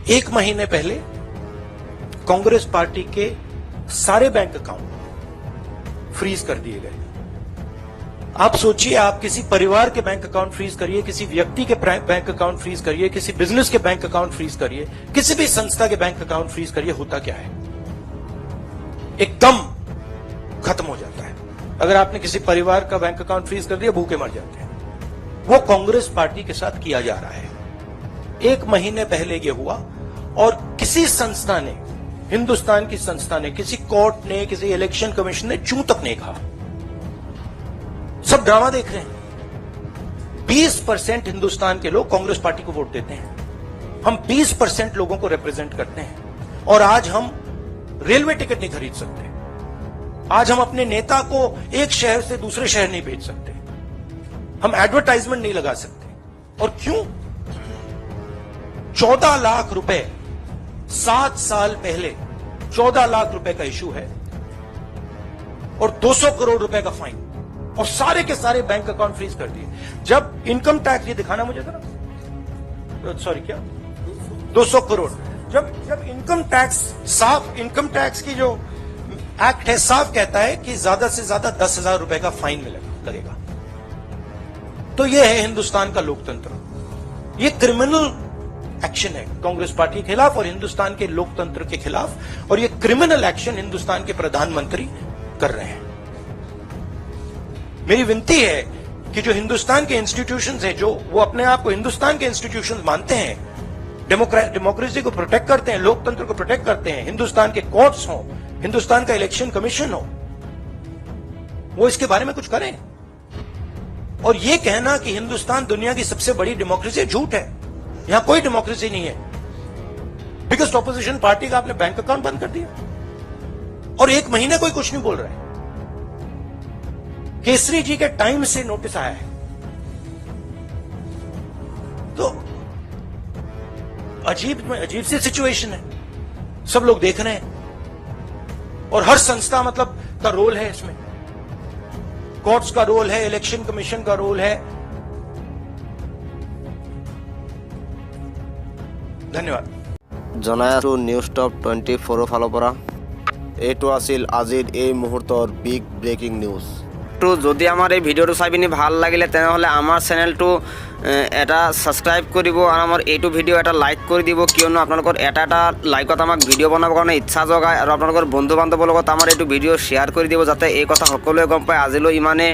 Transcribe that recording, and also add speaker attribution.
Speaker 1: एक महीने पहले कांग्रेस पार्टी के सारे बैंक अकाउंट फ्रीज कर दिए गए। आप सोचिए, आप किसी परिवार के बैंक अकाउंट फ्रीज करिए, किसी व्यक्ति के बैंक अकाउंट फ्रीज करिए, किसी बिजनेस के बैंक अकाउंट फ्रीज करिए, किसी भी संस्था के बैंक अकाउंट फ्रीज करिए, होता क्या है? एकदम खत्म हो जाता है। अगर आपने किसी परिवार का बैंक अकाउंट फ्रीज कर दिया, भूखे मर जाते हैं। वो कांग्रेस पार्टी के साथ किया जा रहा है। एक महीने पहले ये हुआ और किसी संस्था ने, हिंदुस्तान की संस्था ने, किसी कोर्ट ने, किसी इलेक्शन कमीशन ने चूं तक नहीं कहा। सब ड्रामा देख रहे हैं। 20% हिंदुस्तान के लोग कांग्रेस पार्टी को वोट देते हैं। हम 20% लोगों को रिप्रेजेंट करते हैं और आज हम रेलवे टिकट नहीं खरीद सकते। आज हम अपने नेता को एक शहर से दूसरे शहर नहीं भेज सकते। हम एडवर्टाइजमेंट नहीं लगा सकते। और क्यों? 14 लाख रुपए 7 साल पहले 14 लाख रुपए का इशू है और 200 करोड़ रुपए का फाइन, और सारे के सारे बैंक अकाउंट फ्रीज कर दिए। जब इनकम टैक्स, ये दिखाना मुझे जरा, सॉरी क्या, 200 करोड़। जब इनकम टैक्स, साफ इनकम टैक्स की जो एक्ट है साफ कहता है कि ज्यादा से ज्यादा 10,000 रुपए का फाइन लगेगा। तो यह है हिंदुस्तान का लोकतंत्र। यह क्रिमिनल एक्शन है कांग्रेस पार्टी के खिलाफ और हिंदुस्तान के लोकतंत्र के खिलाफ, और यह क्रिमिनल एक्शन हिंदुस्तान के प्रधानमंत्री कर रहे हैं। मेरी विनती है कि जो हिंदुस्तान के इंस्टीट्यूशंस हैं, जो वो अपने आप को हिंदुस्तान के इंस्टीट्यूशंस मानते हैं, डेमोक्रेसी को प्रोटेक्ट करते हैं, लोकतंत्र को प्रोटेक्ट करते हैं, हिंदुस्तान के कोर्ट्स हो, हिंदुस्तान का इलेक्शन कमीशन हो, वो इसके बारे में कुछ करें। और ये कहना कि हिंदुस्तान दुनिया की सबसे बड़ी डेमोक्रेसी, झूठ है। यहां कोई डेमोक्रेसी नहीं है। बिगेस्ट ऑपोजिशन पार्टी का आपने बैंक अकाउंट बंद कर दिया और एक महीने कोई कुछ नहीं बोल रहा है। केसरी जी के टाइम से नोटिस आया है। तो अजीब सी सिचुएशन है। सब लोग देख रहे हैं और हर संस्था मतलब का रोल है इसमें। कोर्ट्स का रोल है, इलेक्शन कमीशन का रोल है। ধন্যবাদ।
Speaker 2: জনাই আছো নিউজ টপ 24 ফালৰ পৰা। এইটো আছিল আজিৰ এই মুহূৰ্তৰ বিগ ব্ৰেকিং নিউজ। তো যদি আমাৰ এই ভিডিঅ'টো চাই পিনি ভাল লাগিলে তেনেহ'লে আমাৰ চেনেলটো এটা ছাবস্ক্ৰাইব কৰিব আৰু আমাৰ এইটো ভিডিঅ' এটা লাইক কৰি দিব, কিয়নো আপোনালোকৰ এটা লাইকত আমাক ভিডিঅ' বনাবৰ কাৰণে ইচ্ছা জগায়, আৰু আপোনালোকৰ বন্ধু বান্ধৱৰ লগত আমাৰ এইটো ভিডিঅ' শ্বেয়াৰ কৰি দিব, যাতে এই কথা সকলোৱে গম পায়। আজিলৈ ইমানে।